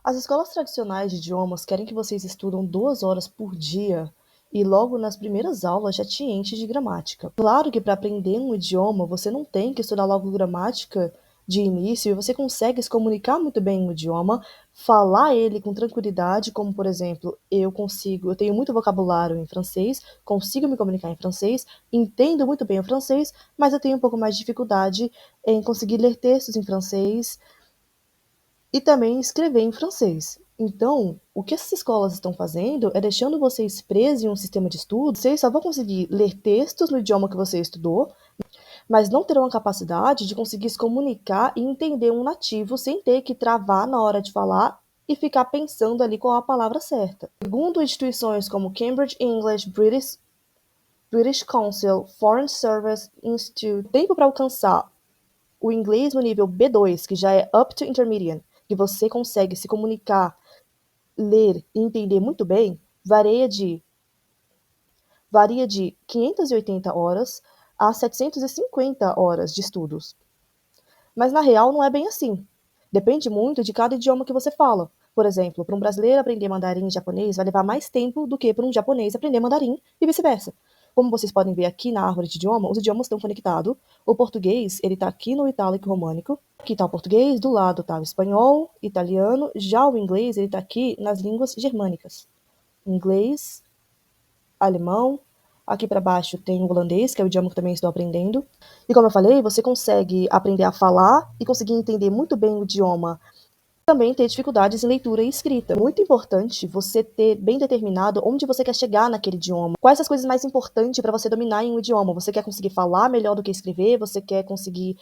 As escolas tradicionais de idiomas querem que vocês estudam 2 horas por dia e logo nas primeiras aulas já te enche de gramática. Claro que para aprender um idioma você não tem que estudar logo gramática de início e você consegue se comunicar muito bem no idioma, falar ele com tranquilidade, como por exemplo, eu tenho muito vocabulário em francês, consigo me comunicar em francês, entendo muito bem o francês, mas eu tenho um pouco mais de dificuldade em conseguir ler textos em francês e também escrever em francês. Então, o que essas escolas estão fazendo é deixando vocês presos em um sistema de estudo. Vocês só vão conseguir ler textos no idioma que você estudou, mas não terão a capacidade de conseguir se comunicar e entender um nativo sem ter que travar na hora de falar e ficar pensando ali qual a palavra certa. Segundo instituições como Cambridge English, British Council, Foreign Service Institute, o tempo para alcançar o inglês no nível B2, que já é up to intermediate, que você consegue se comunicar, ler e entender muito bem, varia de 580 horas a 750 horas de estudos. Mas na real não é bem assim. Depende muito de cada idioma que você fala. Por exemplo, para um brasileiro aprender mandarim e japonês vai levar mais tempo do que para um japonês aprender mandarim e vice-versa. Como vocês podem ver aqui na árvore de idioma, os idiomas estão conectados. O português, ele está aqui no itálico românico. Aqui está o português, do lado está o espanhol, italiano. Já o inglês, ele está aqui nas línguas germânicas. Inglês, alemão. Aqui para baixo tem o holandês, que é o idioma que eu também estou aprendendo. E como eu falei, você consegue aprender a falar e conseguir entender muito bem o idioma. Também ter dificuldades em leitura e escrita. É muito importante você ter bem determinado onde você quer chegar naquele idioma. Quais as coisas mais importantes para você dominar em um idioma? Você quer conseguir falar melhor do que escrever? Você quer conseguir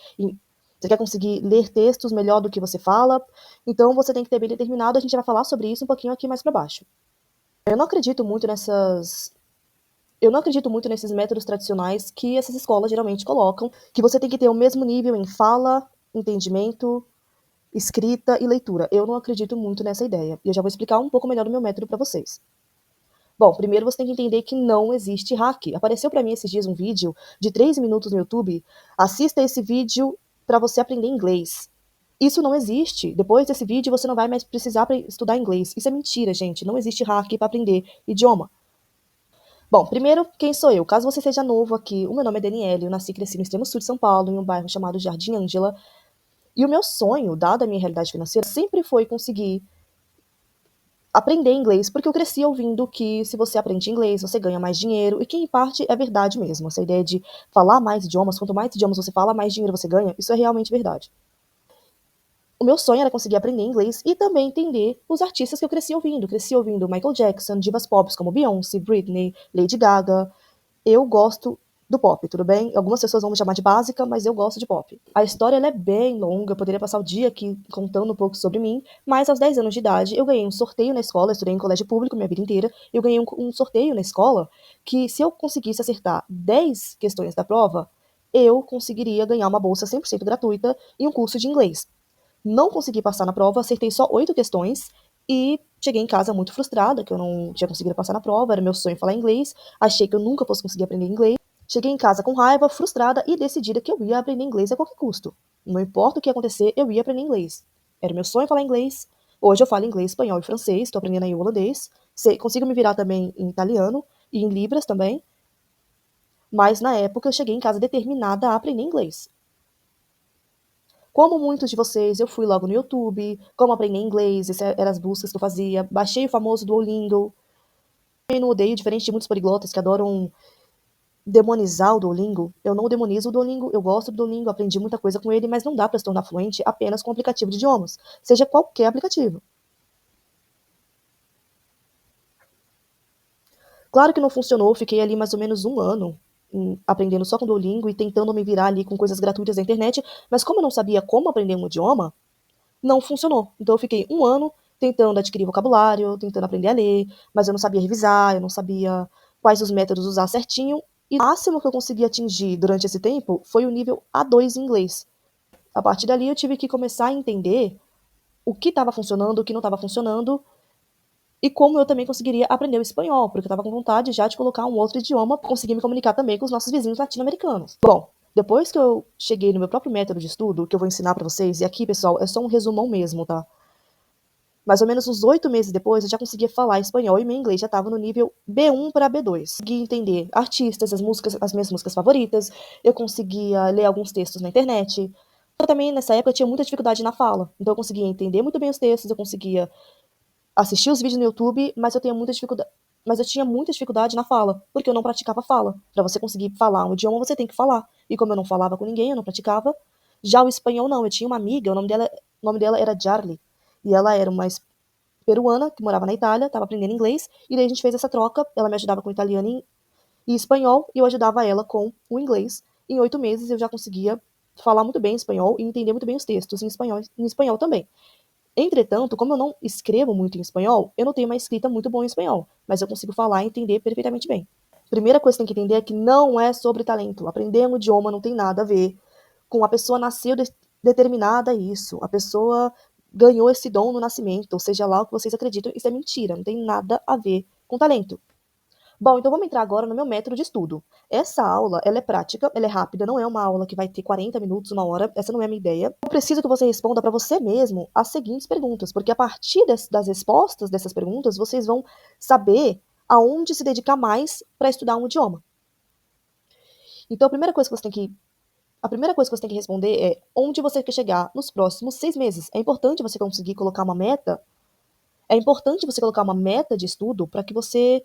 ler textos melhor do que você fala? Então você tem que ter bem determinado. A gente vai falar sobre isso um pouquinho aqui mais para baixo. Eu não acredito muito nesses métodos tradicionais que essas escolas geralmente colocam, que você tem que ter o mesmo nível em fala, entendimento, escrita e leitura. Eu não acredito muito nessa ideia. E eu já vou explicar um pouco melhor o meu método para vocês. Bom, primeiro você tem que entender que não existe hack. Apareceu para mim esses dias um vídeo de 3 minutos no YouTube. Assista esse vídeo para você aprender inglês. Isso não existe. Depois desse vídeo você não vai mais precisar estudar inglês. Isso é mentira, gente. Não existe hack para aprender idioma. Bom, primeiro, quem sou eu? Caso você seja novo aqui, o meu nome é Daniele, eu nasci e cresci no extremo sul de São Paulo, em um bairro chamado Jardim Ângela, e o meu sonho, dada a minha realidade financeira, sempre foi conseguir aprender inglês, porque eu cresci ouvindo que se você aprende inglês, você ganha mais dinheiro, e que em parte é verdade mesmo. Essa ideia de falar mais idiomas, quanto mais idiomas você fala, mais dinheiro você ganha, isso é realmente verdade. O meu sonho era conseguir aprender inglês e também entender os artistas que eu cresci ouvindo. Cresci ouvindo Michael Jackson, divas pop como Beyoncé, Britney, Lady Gaga. Eu gosto do pop, tudo bem? Algumas pessoas vão me chamar de básica, mas eu gosto de pop. A história ela é bem longa, eu poderia passar o dia aqui contando um pouco sobre mim, mas aos 10 anos de idade eu ganhei um sorteio na escola, eu estudei em colégio público minha vida inteira, eu ganhei um sorteio na escola que se eu conseguisse acertar 10 questões da prova, eu conseguiria ganhar uma bolsa 100% gratuita e um curso de inglês. Não consegui passar na prova, acertei só 8 questões e cheguei em casa muito frustrada, que eu não tinha conseguido passar na prova, era meu sonho falar inglês, achei que eu nunca fosse conseguir aprender inglês. Cheguei em casa com raiva, frustrada e decidida que eu ia aprender inglês a qualquer custo. Não importa o que ia acontecer, eu ia aprender inglês. Era meu sonho falar inglês. Hoje eu falo inglês, espanhol e francês, estou aprendendo aí o holandês. Consigo me virar também em italiano e em libras também. Mas na época eu cheguei em casa determinada a aprender inglês. Como muitos de vocês, eu fui logo no YouTube, como aprender inglês, essas eram as buscas que eu fazia. Baixei o famoso Duolingo. Eu não odeio, diferente de muitos poliglotas que adoram demonizar o Duolingo. Eu não demonizo o Duolingo, eu gosto do Duolingo, aprendi muita coisa com ele, mas não dá para se tornar fluente apenas com um aplicativo de idiomas, seja qualquer aplicativo. Claro que não funcionou, fiquei ali mais ou menos um ano aprendendo só com o Duolingo e tentando me virar ali com coisas gratuitas da internet, mas como eu não sabia como aprender um idioma, não funcionou. Então eu fiquei um ano tentando adquirir vocabulário, tentando aprender a ler, mas eu não sabia revisar, eu não sabia quais os métodos usar certinho. E o máximo que eu consegui atingir durante esse tempo foi o nível A2 em inglês. A partir dali eu tive que começar a entender o que estava funcionando, o que não estava funcionando, e como eu também conseguiria aprender o espanhol, porque eu estava com vontade já de colocar um outro idioma para conseguir me comunicar também com os nossos vizinhos latino-americanos. Bom, depois que eu cheguei no meu próprio método de estudo, que eu vou ensinar para vocês, e aqui, pessoal, é só um resumão mesmo, tá? Mais ou menos uns 8 meses depois, eu já conseguia falar espanhol e meu inglês já estava no nível B1 para B2. Conseguia entender artistas, as músicas, as minhas músicas favoritas, eu conseguia ler alguns textos na internet. Eu também, nessa época, eu tinha muita dificuldade na fala. Então, eu conseguia entender muito bem os textos, eu conseguia assistir os vídeos no YouTube, mas eu tinha muita dificuldade na fala, porque eu não praticava fala. Para você conseguir falar um idioma, você tem que falar. E como eu não falava com ninguém, eu não praticava. Já o espanhol não, eu tinha uma amiga, o nome dela era Jarly, e ela era uma peruana que morava na Itália, estava aprendendo inglês, e daí a gente fez essa troca, ela me ajudava com italiano e espanhol, e eu ajudava ela com o inglês. Em 8 meses eu já conseguia falar muito bem espanhol e entender muito bem os textos em espanhol também. Entretanto, como eu não escrevo muito em espanhol, eu não tenho uma escrita muito boa em espanhol, mas eu consigo falar e entender perfeitamente bem. Primeira coisa que tem que entender é que não é sobre talento. Aprender um idioma não tem nada a ver com a pessoa nasceu determinada a isso. A pessoa ganhou esse dom no nascimento, ou seja lá o que vocês acreditam, isso é mentira, não tem nada a ver com talento. Bom, então vamos entrar agora no meu método de estudo. Essa aula, ela é prática, ela é rápida, não é uma aula que vai ter 40 minutos, uma hora, essa não é a minha ideia. Eu preciso que você responda para você mesmo as seguintes perguntas, porque a partir das respostas dessas perguntas, vocês vão saber aonde se dedicar mais para estudar um idioma. Então, a primeira coisa que você tem que responder é onde você quer chegar nos próximos 6 meses. É importante você conseguir colocar uma meta. É importante você colocar uma meta de estudo para que você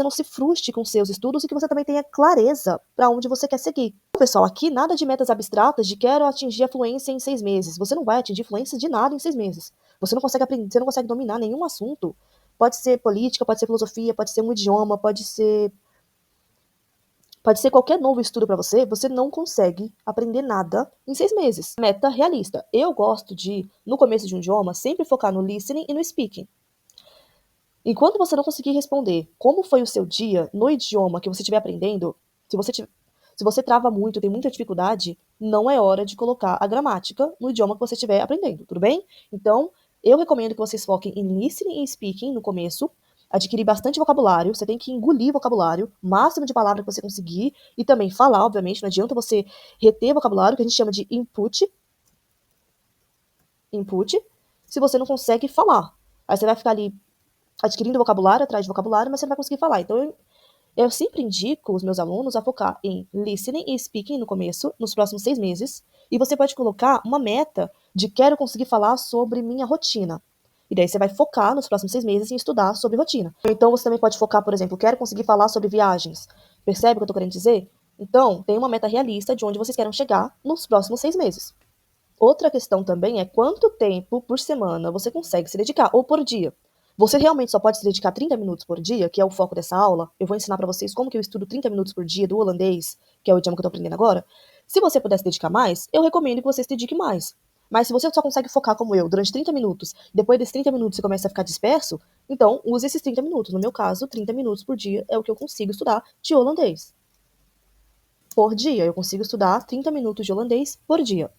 não se frustre com seus estudos e que você também tenha clareza para onde você quer seguir. Pessoal, aqui nada de metas abstratas de quero atingir a fluência em 6 meses. Você não vai atingir fluência de nada em 6 meses. Você não consegue aprender, você não consegue dominar nenhum assunto. Pode ser política, pode ser filosofia, pode ser um idioma, pode ser qualquer novo estudo para você, você não consegue aprender nada em 6 meses. Meta realista. Eu gosto de, no começo de um idioma, sempre focar no listening e no speaking. Enquanto você não conseguir responder como foi o seu dia no idioma que você estiver aprendendo, se você trava muito, tem muita dificuldade, não é hora de colocar a gramática no idioma que você estiver aprendendo, tudo bem? Então, eu recomendo que vocês foquem em listening e speaking no começo, adquirir bastante vocabulário, você tem que engolir vocabulário, máximo de palavras que você conseguir, e também falar, obviamente, não adianta você reter vocabulário, que a gente chama de input, se você não consegue falar. Aí você vai ficar ali adquirindo vocabulário atrás de vocabulário, mas você não vai conseguir falar. Então, eu sempre indico os meus alunos a focar em listening e speaking no começo, nos próximos 6 meses, e você pode colocar uma meta de quero conseguir falar sobre minha rotina. E daí você vai focar nos próximos 6 meses em estudar sobre rotina. Então você também pode focar, por exemplo, quero conseguir falar sobre viagens. Percebe o que eu tô querendo dizer? Então, tem uma meta realista de onde vocês querem chegar nos próximos 6 meses. Outra questão também é quanto tempo por semana você consegue se dedicar, ou por dia. Você realmente só pode se dedicar 30 minutos por dia, que é o foco dessa aula. Eu vou ensinar para vocês como que eu estudo 30 minutos por dia do holandês, que é o idioma que eu tô aprendendo agora. Se você puder se dedicar mais, eu recomendo que você se dedique mais. Mas se você só consegue focar como eu durante 30 minutos, depois desses 30 minutos você começa a ficar disperso, então use esses 30 minutos. No meu caso, 30 minutos por dia é o que eu consigo estudar de holandês. Por dia, eu consigo estudar 30 minutos de holandês por dia.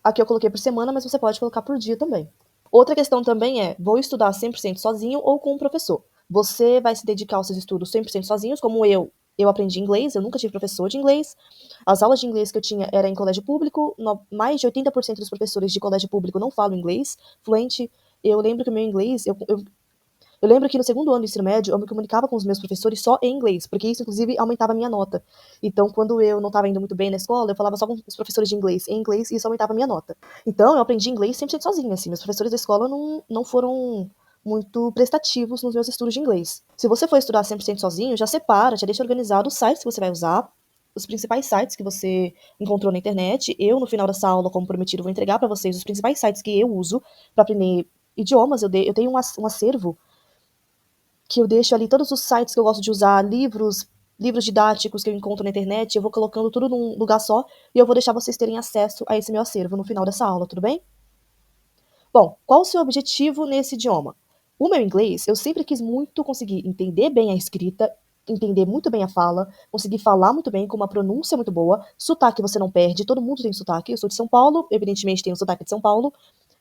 Aqui eu coloquei por semana, mas você pode colocar por dia também. Outra questão também é, vou estudar 100% sozinho ou com um professor? Você vai se dedicar aos seus estudos 100% sozinhos, como eu aprendi inglês, eu nunca tive professor de inglês. As aulas de inglês que eu tinha era em colégio público, mais de 80% dos professores de colégio público não falam inglês fluente. Eu lembro que o meu inglês, eu lembro que no segundo ano do ensino médio eu me comunicava com os meus professores só em inglês, porque isso inclusive aumentava a minha nota. Então, quando eu não estava indo muito bem na escola, eu falava só com os professores de inglês em inglês e isso aumentava a minha nota. Então, eu aprendi inglês 100% sozinha, assim. Meus professores da escola não foram muito prestativos nos meus estudos de inglês. Se você for estudar 100% sozinho, já separa, já deixa organizado os sites que você vai usar, os principais sites que você encontrou na internet. Eu, no final dessa aula, como prometido, vou entregar para vocês os principais sites que eu uso para aprender idiomas. Eu tenho um acervo que eu deixo ali todos os sites que eu gosto de usar, livros didáticos que eu encontro na internet, eu vou colocando tudo num lugar só e eu vou deixar vocês terem acesso a esse meu acervo no final dessa aula, tudo bem? Bom, qual o seu objetivo nesse idioma? O meu inglês, eu sempre quis muito conseguir entender bem a escrita, entender muito bem a fala, conseguir falar muito bem com uma pronúncia muito boa, sotaque você não perde, todo mundo tem sotaque, eu sou de São Paulo, evidentemente tem o sotaque de São Paulo,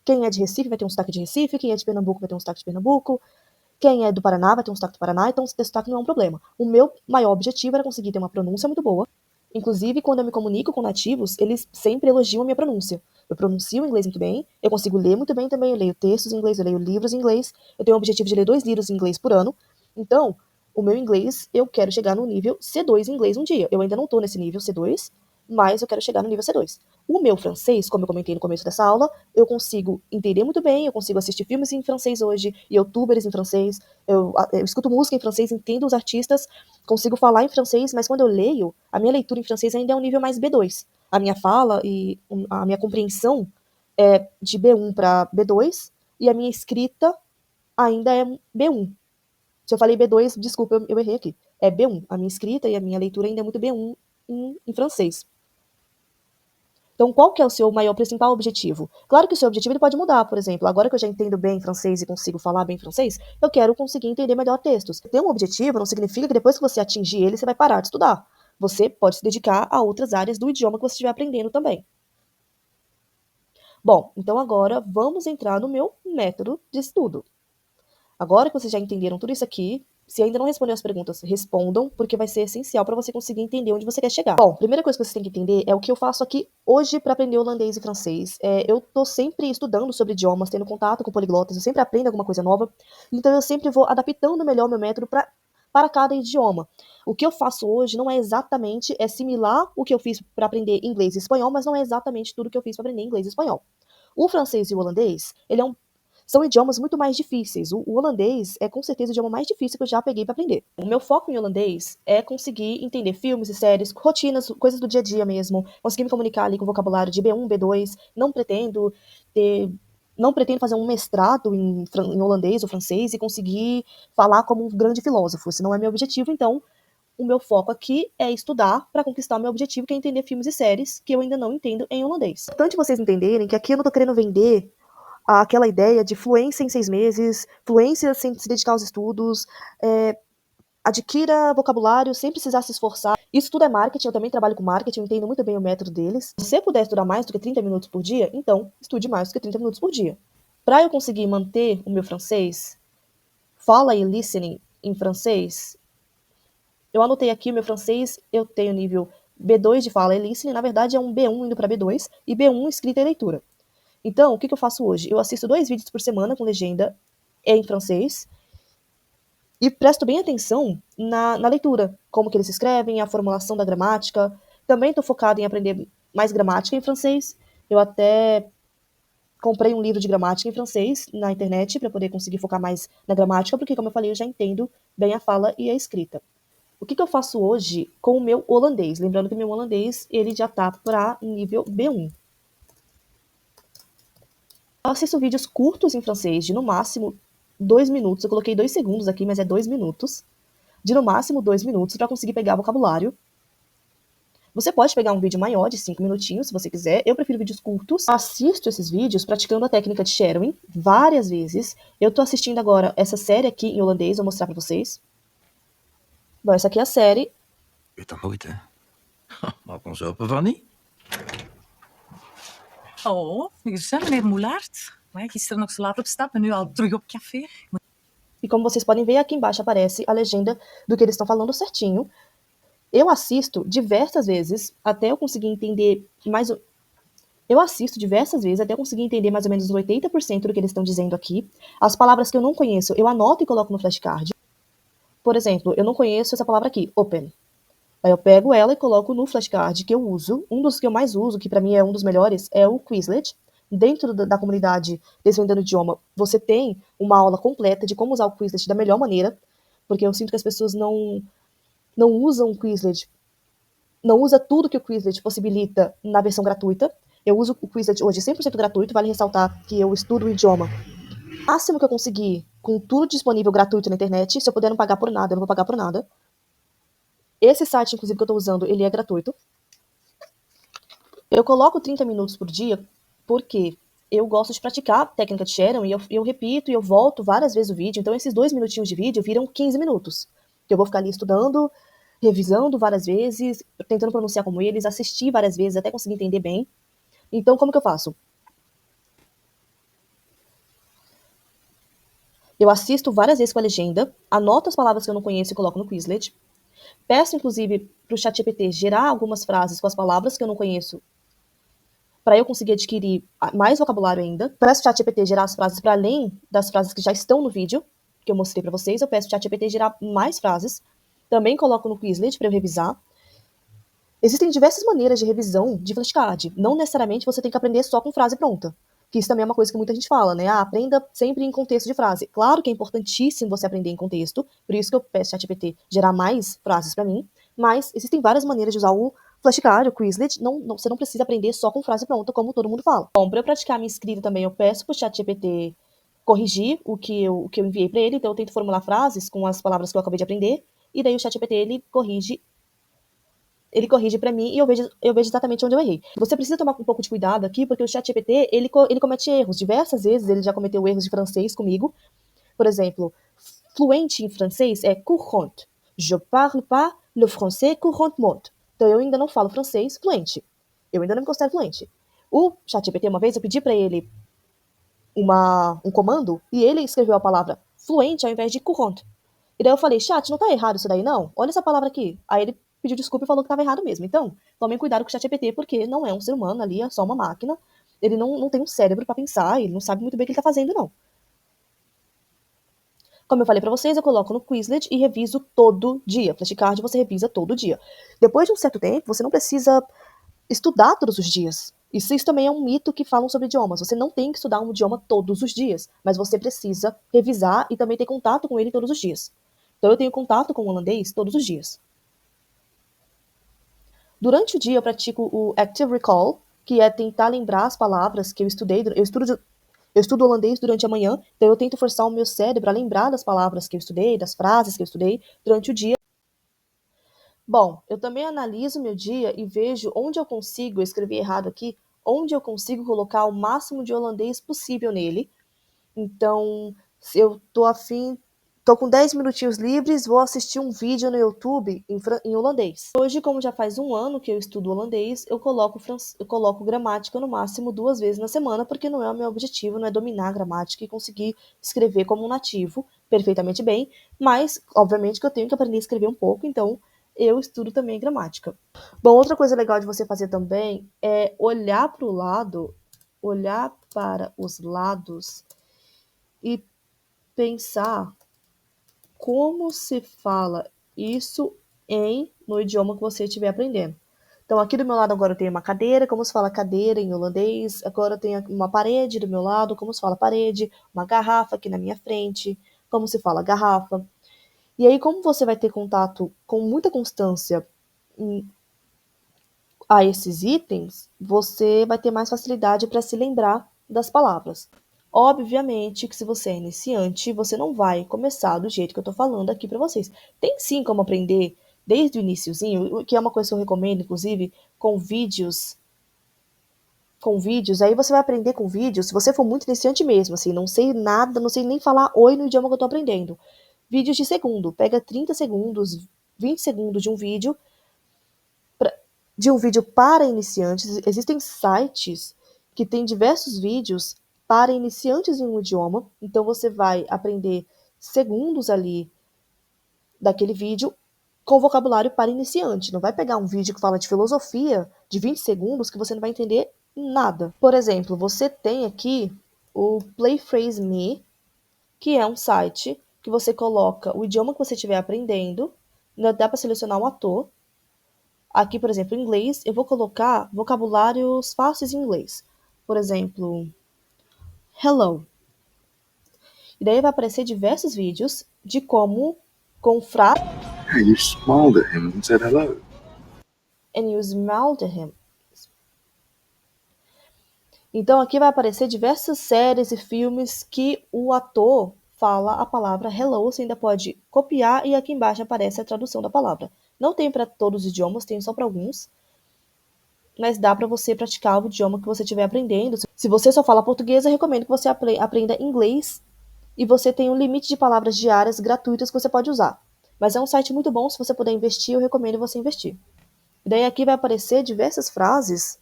quem é de Recife vai ter um sotaque de Recife, quem é de Pernambuco vai ter um sotaque de Pernambuco, quem é do Paraná vai ter um sotaque do Paraná, então ter sotaque não é um problema. O meu maior objetivo era conseguir ter uma pronúncia muito boa Inclusive, quando eu me comunico com nativos, eles sempre elogiam a minha pronúncia. Eu pronuncio o inglês muito bem, eu consigo ler muito bem também, eu leio textos em inglês, eu leio livros em inglês, eu tenho o objetivo de ler 2 livros em inglês por ano. Então, o meu inglês, eu quero chegar no nível C2 em inglês um dia. Eu ainda não tô nesse nível C2, mas eu quero chegar no nível C2. O meu francês, como eu comentei no começo dessa aula, eu consigo entender muito bem, eu consigo assistir filmes em francês hoje, youtubers em francês, eu escuto música em francês, entendo os artistas, consigo falar em francês, mas quando eu leio, a minha leitura em francês ainda é um nível mais B2. A minha fala e a minha compreensão é de B1 para B2 e a minha escrita ainda é B1. Se eu falei B2, desculpa, eu errei aqui. É B1. A minha escrita e a minha leitura ainda é muito B1 em francês. Então, qual que é o seu maior principal objetivo? Claro que o seu objetivo ele pode mudar, por exemplo, agora que eu já entendo bem francês e consigo falar bem francês, eu quero conseguir entender melhor textos. Ter um objetivo não significa que depois que você atingir ele, você vai parar de estudar. Você pode se dedicar a outras áreas do idioma que você estiver aprendendo também. Bom, então agora vamos entrar no meu método de estudo. Agora que vocês já entenderam tudo isso aqui, se ainda não responderam as perguntas, respondam, porque vai ser essencial para você conseguir entender onde você quer chegar. Bom, a primeira coisa que você tem que entender é o que eu faço aqui hoje para aprender holandês e francês. Eu tô sempre estudando sobre idiomas, tendo contato com poliglotas, eu sempre aprendo alguma coisa nova, então eu sempre vou adaptando melhor meu método para cada idioma. O que eu faço hoje não é exatamente, é similar o que eu fiz para aprender inglês e espanhol, mas não é exatamente tudo que eu fiz para aprender inglês e espanhol. O francês e o holandês, são idiomas muito mais difíceis. O holandês é com certeza o idioma mais difícil que eu já peguei para aprender. O meu foco em holandês é conseguir entender filmes e séries, rotinas, coisas do dia a dia mesmo, conseguir me comunicar ali com vocabulário de B1, B2. Não pretendo fazer um mestrado em holandês ou francês e conseguir falar como um grande filósofo. Esse não é meu objetivo, então o meu foco aqui é estudar para conquistar o meu objetivo, que é entender filmes e séries que eu ainda não entendo em holandês. É importante vocês entenderem que aqui eu não tô querendo vender aquela ideia de fluência em 6 meses, fluência sem se dedicar aos estudos, adquira vocabulário sem precisar se esforçar. Isso tudo é marketing, eu também trabalho com marketing, eu entendo muito bem o método deles. Se você puder estudar mais do que 30 minutos por dia, então estude mais do que 30 minutos por dia. Para eu conseguir manter o meu francês, fala e listening em francês, eu anotei aqui o meu francês, eu tenho nível B2 de fala e listening, na verdade é um B1 indo para B2 e B1 escrita e leitura. Então, o que eu faço hoje? Eu assisto 2 vídeos por semana com legenda em francês e presto bem atenção na leitura, como que eles escrevem, a formulação da gramática. Também estou focada em aprender mais gramática em francês. Eu até comprei um livro de gramática em francês na internet para poder conseguir focar mais na gramática, porque, como eu falei, eu já entendo bem a fala e a escrita. O que eu faço hoje com o meu holandês? Lembrando que o meu holandês ele já está para nível B1. Eu assisto vídeos curtos em francês, de no máximo 2 minutos. Eu coloquei 2 segundos aqui, mas é 2 minutos. De no máximo 2 minutos para conseguir pegar vocabulário. Você pode pegar um vídeo maior, de 5 minutinhos, se você quiser. Eu prefiro vídeos curtos. Assisto esses vídeos praticando a técnica de shadowing várias vezes. Eu tô assistindo agora essa série aqui em holandês, vou mostrar para vocês. Bom, essa aqui é a série. Weet dat nooit, hè? Maar op ons open van niet. Oh, gezellig, meneer Moulaert. Gisteren nog zo laat op stap en nu al terug op café. E como vocês podem ver, aqui embaixo aparece a legenda do que eles estão falando certinho. Eu assisto diversas vezes até eu conseguir entender mais. Eu assisto diversas vezes até eu conseguir entender mais ou menos 80% do que eles estão dizendo aqui. As palavras que eu não conheço, eu anoto e coloco no flashcard. Por exemplo, eu não conheço essa palavra aqui, open. Aí eu pego ela e coloco no flashcard que eu uso. Um dos que eu mais uso, que para mim é um dos melhores, é o Quizlet. Dentro da comunidade Desvendando o Idioma, você tem uma aula completa de como usar o Quizlet da melhor maneira, porque eu sinto que as pessoas não usam o Quizlet, não usa tudo que o Quizlet possibilita na versão gratuita. Eu uso o Quizlet hoje 100% gratuito, vale ressaltar que eu estudo o idioma. O máximo que eu conseguir, com tudo disponível gratuito na internet, se eu puder não pagar por nada, eu não vou pagar por nada. Esse site, inclusive, que eu tô usando, ele é gratuito. Eu coloco 30 minutos por dia porque eu gosto de praticar a técnica de Sharon e eu repito e eu volto várias vezes o vídeo. Então, esses 2 minutinhos de vídeo viram 15 minutos. Eu vou ficar ali estudando, revisando várias vezes, tentando pronunciar como eles, assistir várias vezes até conseguir entender bem. Então, como que eu faço? Eu assisto várias vezes com a legenda, anoto as palavras que eu não conheço e coloco no Quizlet. Peço, inclusive, para o ChatGPT gerar algumas frases com as palavras que eu não conheço, para eu conseguir adquirir mais vocabulário ainda. Peço para o ChatGPT gerar as frases para além das frases que já estão no vídeo, que eu mostrei para vocês. Eu peço para o ChatGPT gerar mais frases. Também coloco no Quizlet para eu revisar. Existem diversas maneiras de revisão de flashcard. Não necessariamente você tem que aprender só com frase pronta. Que isso também é uma coisa que muita gente fala, né? Aprenda sempre em contexto de frase. Claro que é importantíssimo você aprender em contexto, por isso que eu peço ao ChatGPT gerar mais frases para mim, mas existem várias maneiras de usar o flashcard, o Quizlet. Você não precisa aprender só com frase pronta, como todo mundo fala. Bom, para eu praticar minha escrita também, eu peço pro ChatGPT corrigir o que eu enviei para ele, então eu tento formular frases com as palavras que eu acabei de aprender, e daí o ChatGPT ele corrige para mim e eu vejo exatamente onde eu errei. Você precisa tomar um pouco de cuidado aqui, porque o ChatGPT, ele comete erros. Diversas vezes ele já cometeu erros de francês comigo. Por exemplo, fluente em francês é courant. Je parle pas le français couramment. Então eu ainda não falo francês fluente. Eu ainda não me considero fluente. O ChatGPT, uma vez, eu pedi para ele um comando e ele escreveu a palavra fluente ao invés de courant. E daí eu falei, chat, não tá errado isso daí, não? Olha essa palavra aqui. Aí ele pediu desculpa e falou que tava errado mesmo. Então, tomem cuidado com o ChatGPT, porque não é um ser humano ali, é só uma máquina. Ele não tem um cérebro pra pensar, ele não sabe muito bem o que ele tá fazendo, não. Como eu falei pra vocês, eu coloco no Quizlet e reviso todo dia. Flashcard você revisa todo dia. Depois de um certo tempo, você não precisa estudar todos os dias. Isso também é um mito que falam sobre idiomas. Você não tem que estudar um idioma todos os dias, mas você precisa revisar e também ter contato com ele todos os dias. Então eu tenho contato com o holandês todos os dias. Durante o dia eu pratico o Active Recall, que é tentar lembrar as palavras que eu estudei. Eu estudo holandês durante a manhã, então eu tento forçar o meu cérebro a lembrar das palavras que eu estudei, das frases que eu estudei durante o dia. Bom, eu também analiso meu dia e vejo onde eu consigo, eu escrevi errado aqui, onde eu consigo colocar o máximo de holandês possível nele. Então, se eu tô com 10 minutinhos livres, vou assistir um vídeo no YouTube em holandês. Hoje, como já faz um ano que eu estudo holandês, eu coloco gramática no máximo 2 vezes na semana, porque não é o meu objetivo, não é dominar a gramática e conseguir escrever como um nativo perfeitamente bem, mas, obviamente, que eu tenho que aprender a escrever um pouco, então eu estudo também gramática. Bom, outra coisa legal de você fazer também é olhar para os lados e pensar como se fala isso no idioma que você estiver aprendendo. Então, aqui do meu lado agora eu tenho uma cadeira, como se fala cadeira em holandês. Agora eu tenho uma parede do meu lado, como se fala parede. Uma garrafa aqui na minha frente, como se fala garrafa. E aí, como você vai ter contato com muita constância a esses itens, você vai ter mais facilidade para se lembrar das palavras. Obviamente que se você é iniciante, você não vai começar do jeito que eu tô falando aqui para vocês. Tem sim como aprender desde o iniciozinho, que é uma coisa que eu recomendo, inclusive, com vídeos. Aí você vai aprender com vídeos, se você for muito iniciante mesmo, assim, não sei nada, não sei nem falar oi no idioma que eu tô aprendendo. Vídeos de segundo, pega 30 segundos, 20 segundos de um vídeo para iniciantes. Existem sites que têm diversos vídeos para iniciantes em um idioma. Então você vai aprender segundos ali daquele vídeo com vocabulário para iniciante. Não vai pegar um vídeo que fala de filosofia de 20 segundos que você não vai entender nada. Por exemplo, você tem aqui o Play Phrase Me, que é um site que você coloca o idioma que você estiver aprendendo, dá para selecionar um ator. Aqui, por exemplo, em inglês, eu vou colocar vocabulários fáceis em inglês. Por exemplo, hello. E daí vai aparecer diversos vídeos de como com frases. Yeah, you smiled at him and said hello. And you smiled at him. Então aqui vai aparecer diversas séries e filmes que o ator fala a palavra hello. Você ainda pode copiar e aqui embaixo aparece a tradução da palavra. Não tem para todos os idiomas, tem só para alguns. Mas dá para você praticar o idioma que você estiver aprendendo. Se você só fala português, eu recomendo que você aprenda inglês e você tem um limite de palavras diárias gratuitas que você pode usar. Mas é um site muito bom, se você puder investir, eu recomendo você investir. E daí aqui vai aparecer diversas frases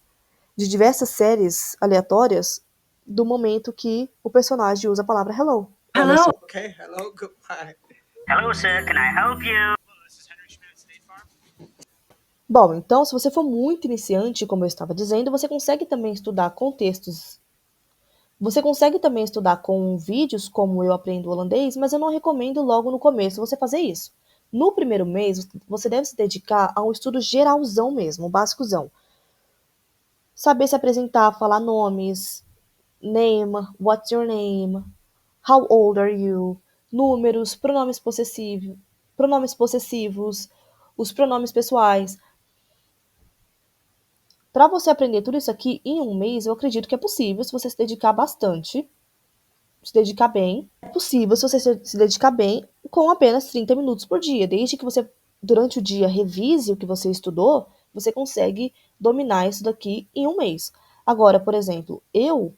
de diversas séries aleatórias do momento que o personagem usa a palavra hello. Hello. Okay, hello, goodbye. Hello, sir. Can I help you? Bom, então, se você for muito iniciante, como eu estava dizendo, você consegue também estudar com textos. Você consegue também estudar com vídeos, como eu aprendo holandês, mas eu não recomendo logo no começo você fazer isso. No primeiro mês, você deve se dedicar a um estudo geralzão mesmo, um básicozão. Saber se apresentar, falar nomes, name, what's your name, how old are you, números, pronomes possessivos, os pronomes pessoais. Para você aprender tudo isso aqui em um mês, eu acredito que é possível se você se dedicar bastante, se dedicar bem. É possível se você se dedicar bem com apenas 30 minutos por dia. Desde que você, durante o dia, revise o que você estudou, você consegue dominar isso daqui em um mês. Agora, por exemplo, eu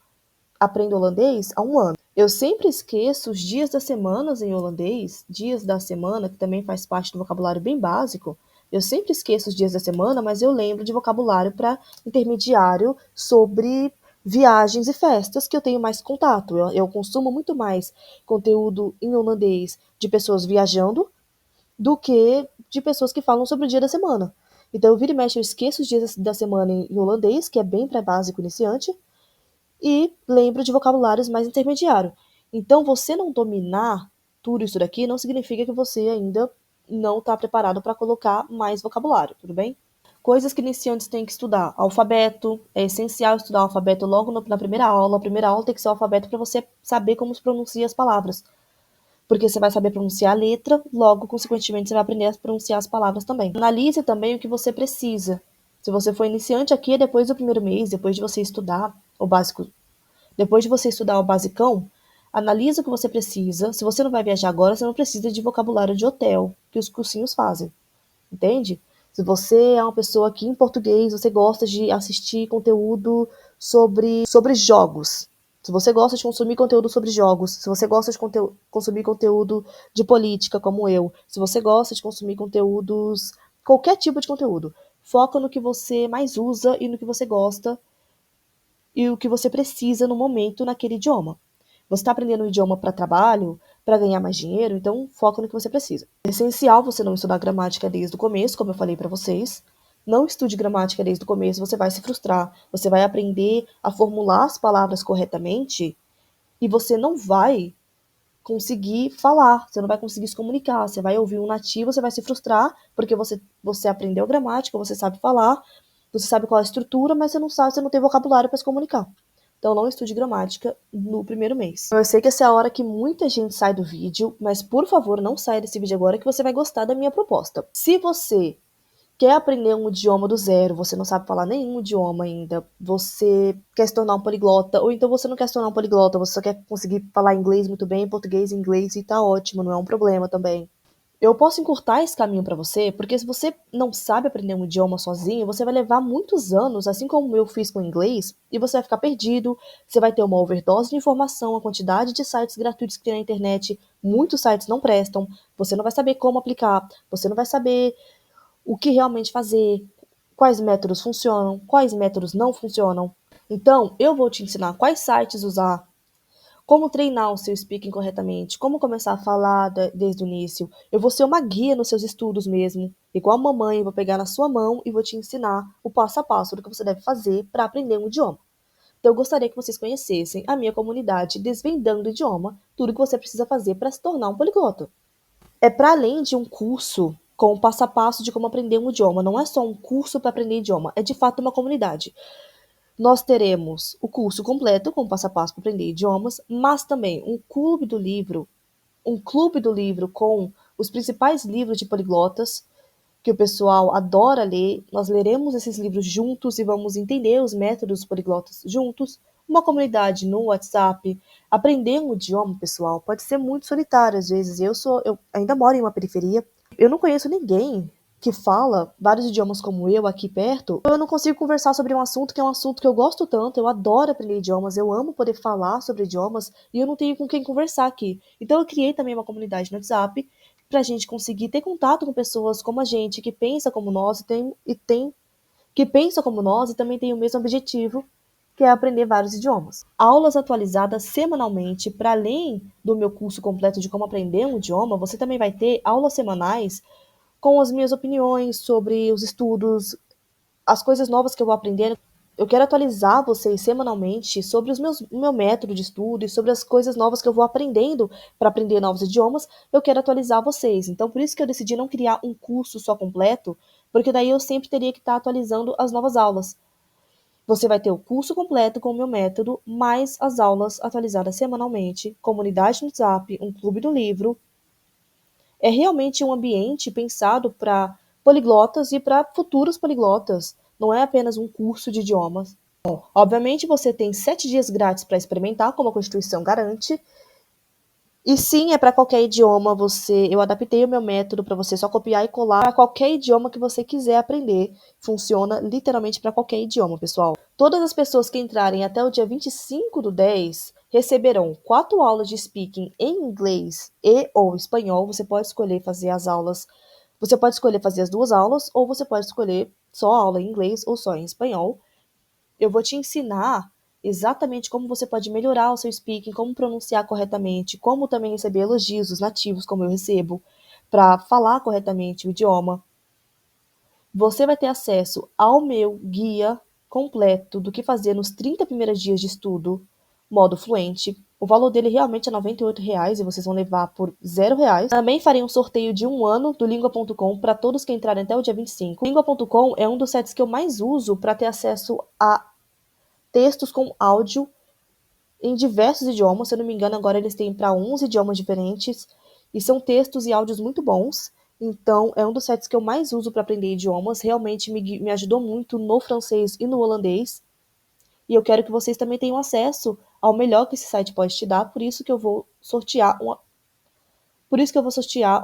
aprendo holandês há um ano. Eu sempre esqueço os dias das semanas em holandês, dias da semana, que também faz parte do vocabulário bem básico. Eu sempre esqueço os dias da semana, mas eu lembro de vocabulário para intermediário sobre viagens e festas que eu tenho mais contato. Eu consumo muito mais conteúdo em holandês de pessoas viajando do que de pessoas que falam sobre o dia da semana. Então, eu vira e mexe, eu esqueço os dias da semana em holandês, que é bem pré-básico iniciante, e lembro de vocabulários mais intermediários. Então, você não dominar tudo isso daqui não significa que você ainda não está preparado para colocar mais vocabulário, tudo bem? Coisas que iniciantes têm que estudar. Alfabeto. É essencial estudar alfabeto logo na primeira aula. A primeira aula tem que ser o alfabeto para você saber como se pronuncia as palavras. Porque você vai saber pronunciar a letra, logo, consequentemente, você vai aprender a pronunciar as palavras também. Analise também o que você precisa. Se você for iniciante aqui, é depois do primeiro mês, depois de você estudar o básico. Depois de você estudar o basicão, analisa o que você precisa. Se você não vai viajar agora, você não precisa de vocabulário de hotel, que os cursinhos fazem. Entende? Se você é uma pessoa que em português, você gosta de assistir conteúdo sobre jogos. Se você gosta de consumir conteúdo sobre jogos, se você gosta de consumir conteúdo de política, como eu, se você gosta de consumir conteúdos, qualquer tipo de conteúdo, foca no que você mais usa e no que você gosta e o que você precisa no momento naquele idioma. Você está aprendendo um idioma para trabalho, para ganhar mais dinheiro, então foca no que você precisa. É essencial você não estudar gramática desde o começo, como eu falei para vocês. Não estude gramática desde o começo, você vai se frustrar. Você vai aprender a formular as palavras corretamente e você não vai conseguir falar, você não vai conseguir se comunicar. Você vai ouvir um nativo, você vai se frustrar, porque você aprendeu gramática, você sabe falar, você sabe qual é a estrutura, mas você não sabe, você não tem vocabulário para se comunicar. Então não estude gramática no primeiro mês. Eu sei que essa é a hora que muita gente sai do vídeo, mas por favor, não saia desse vídeo agora que você vai gostar da minha proposta. Se você quer aprender um idioma do zero, você não sabe falar nenhum idioma ainda, você quer se tornar um poliglota, ou então você não quer se tornar um poliglota, você só quer conseguir falar inglês muito bem, português e inglês, e tá ótimo, não é um problema também. Eu posso encurtar esse caminho para você, porque se você não sabe aprender um idioma sozinho, você vai levar muitos anos, assim como eu fiz com o inglês, e você vai ficar perdido, você vai ter uma overdose de informação, a quantidade de sites gratuitos que tem na internet, muitos sites não prestam, você não vai saber como aplicar, você não vai saber o que realmente fazer, quais métodos funcionam, quais métodos não funcionam. Então, eu vou te ensinar quais sites usar, como treinar o seu speaking corretamente, como começar a falar desde o início. Eu vou ser uma guia nos seus estudos mesmo. Igual a mamãe, eu vou pegar na sua mão e vou te ensinar o passo a passo do que você deve fazer para aprender um idioma. Então, eu gostaria que vocês conhecessem a minha comunidade Desvendando o Idioma, tudo que você precisa fazer para se tornar um poliglota. É para além de um curso com o passo a passo de como aprender um idioma. Não é só um curso para aprender idioma, é de fato uma comunidade. Nós teremos o curso completo com o passo a passo para aprender idiomas, mas também um clube do livro com os principais livros de poliglotas que o pessoal adora ler. Nós leremos esses livros juntos e vamos entender os métodos poliglotas juntos. Uma comunidade no WhatsApp. Aprender um idioma, pessoal, pode ser muito solitário às vezes. Eu ainda moro em uma periferia. Eu não conheço ninguém que fala vários idiomas como eu aqui perto. Eu não consigo conversar sobre um assunto que é um assunto que eu gosto tanto. Eu adoro aprender idiomas, eu amo poder falar sobre idiomas e eu não tenho com quem conversar aqui. Então eu criei também uma comunidade no WhatsApp para a gente conseguir ter contato com pessoas como a gente, que pensa como nós que pensa como nós e também tem o mesmo objetivo, que é aprender vários idiomas. Aulas atualizadas semanalmente, para além do meu curso completo de como aprender um idioma, você também vai ter aulas semanais com as minhas opiniões sobre os estudos, as coisas novas que eu vou aprendendo. Eu quero atualizar vocês semanalmente sobre o meu método de estudo e sobre as coisas novas que eu vou aprendendo para aprender novos idiomas. Eu quero atualizar vocês. Então, por isso que eu decidi não criar um curso só completo, porque daí eu sempre teria que estar atualizando as novas aulas. Você vai ter o curso completo com o meu método, mais as aulas atualizadas semanalmente, comunidade no WhatsApp, um clube do livro. É realmente um ambiente pensado para poliglotas e para futuros poliglotas. Não é apenas um curso de idiomas. Bom, obviamente você tem 7 dias grátis para experimentar, como a Constituição garante. E sim, é para qualquer idioma. Eu adaptei o meu método para você só copiar e colar para qualquer idioma que você quiser aprender. Funciona literalmente para qualquer idioma, pessoal. Todas as pessoas que entrarem até o dia 25/10 receberão 4 aulas de speaking em inglês e ou espanhol. Você pode escolher fazer as aulas. Você pode escolher fazer as 2 aulas ou você pode escolher só aula em inglês ou só em espanhol. Eu vou te ensinar exatamente como você pode melhorar o seu speaking, como pronunciar corretamente, como também receber elogios dos nativos, como eu recebo, para falar corretamente o idioma. Você vai ter acesso ao meu guia completo do que fazer nos 30 primeiros dias de estudo, modo fluente. O valor dele realmente é R$ 98 e vocês vão levar por R$ 0. Também farei um sorteio de 1 ano do Lingua.com para todos que entrarem até o dia 25. O Lingua.com é um dos sites que eu mais uso para ter acesso a textos com áudio em diversos idiomas. Se eu não me engano, agora eles têm para 11 idiomas diferentes. E são textos e áudios muito bons. Então, é um dos sites que eu mais uso para aprender idiomas. Realmente me ajudou muito no francês e no holandês. E eu quero que vocês também tenham acesso ao melhor que esse site pode te dar. Por isso que eu vou sortear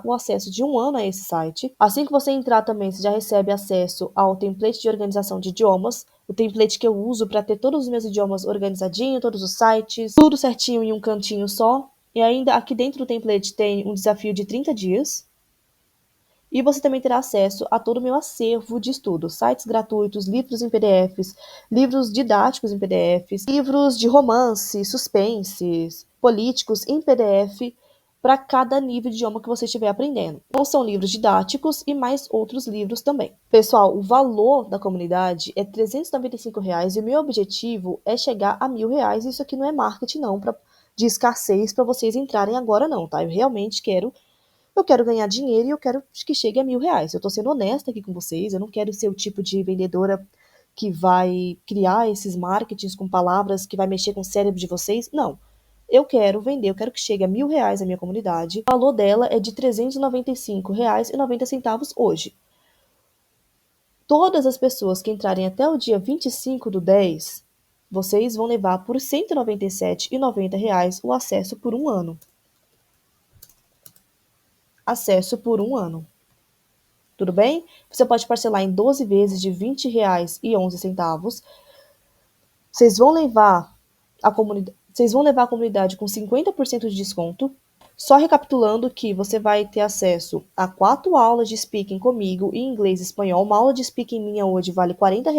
o acesso de 1 ano a esse site. Assim que você entrar também, você já recebe acesso ao template de organização de idiomas, o template que eu uso para ter todos os meus idiomas organizadinho, todos os sites, tudo certinho em um cantinho só. E ainda aqui dentro do template tem um desafio de 30 dias. E você também terá acesso a todo o meu acervo de estudos, sites gratuitos, livros em PDFs, livros didáticos em PDFs, livros de romance, suspenses, políticos em PDF, para cada nível de idioma que você estiver aprendendo. Então, são livros didáticos e mais outros livros também. Pessoal, o valor da comunidade é R$ 395 e o meu objetivo é chegar a R$ 1.000. Isso aqui não é marketing não, de escassez para vocês entrarem agora não, tá? Eu realmente quero ganhar dinheiro e eu quero que chegue a R$ 1.000. Eu tô sendo honesta aqui com vocês, eu não quero ser o tipo de vendedora que vai criar esses marketings com palavras que vai mexer com o cérebro de vocês. Não. Eu quero vender, eu quero que chegue a R$ 1.000 a minha comunidade. O valor dela é de R$ 395,90 hoje. Todas as pessoas que entrarem até o dia 25/10, vocês vão levar por R$ 197,90 o acesso por 1 ano. Acesso por 1 ano. Tudo bem? Você pode parcelar em 12 vezes de R$ 20,11. Vocês vão levar a comunidade com 50% de desconto. Só recapitulando que você vai ter acesso a 4 aulas de speaking comigo em inglês e espanhol. Uma aula de speaking minha hoje vale R$ 40.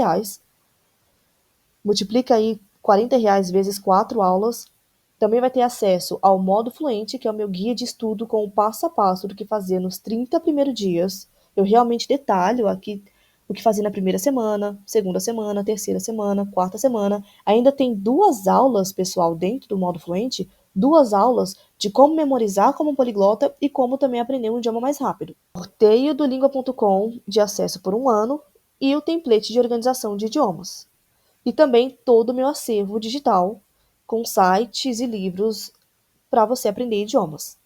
Multiplica aí R$ 40 vezes 4 aulas. Também vai ter acesso ao modo fluente, que é o meu guia de estudo com o passo a passo do que fazer nos 30 primeiros dias. Eu realmente detalho aqui o que fazer na primeira semana, segunda semana, terceira semana, quarta semana. Ainda tem 2 aulas, pessoal, dentro do modo fluente, 2 aulas de como memorizar como um poliglota e como também aprender um idioma mais rápido. Sorteio do Lingua.com de acesso por 1 ano e o template de organização de idiomas. E também todo o meu acervo digital com sites e livros para você aprender idiomas.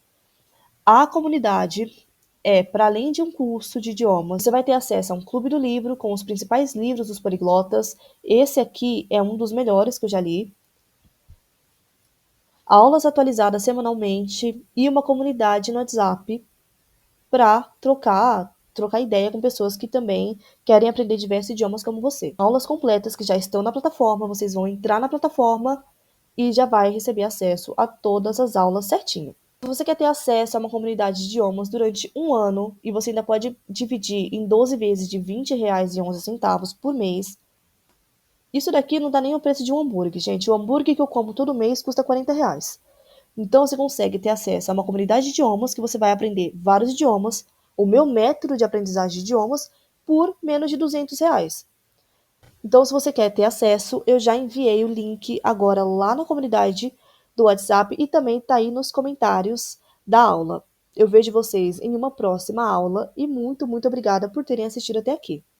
A comunidade para além de um curso de idiomas, você vai ter acesso a um clube do livro com os principais livros dos poliglotas. Esse aqui é um dos melhores que eu já li. Aulas atualizadas semanalmente e uma comunidade no WhatsApp para trocar ideia com pessoas que também querem aprender diversos idiomas como você. Aulas completas que já estão na plataforma, vocês vão entrar na plataforma e já vai receber acesso a todas as aulas certinho. Se você quer ter acesso a uma comunidade de idiomas durante 1 ano e você ainda pode dividir em 12 vezes de R$ 20,11 por mês, isso daqui não dá nem o preço de um hambúrguer, gente. O hambúrguer que eu como todo mês custa R$ 40. Então você consegue ter acesso a uma comunidade de idiomas que você vai aprender vários idiomas, o meu método de aprendizagem de idiomas por menos de R$ 200. Então, se você quer ter acesso, eu já enviei o link agora lá na comunidade do WhatsApp e também tá aí nos comentários da aula. Eu vejo vocês em uma próxima aula e muito, muito obrigada por terem assistido até aqui.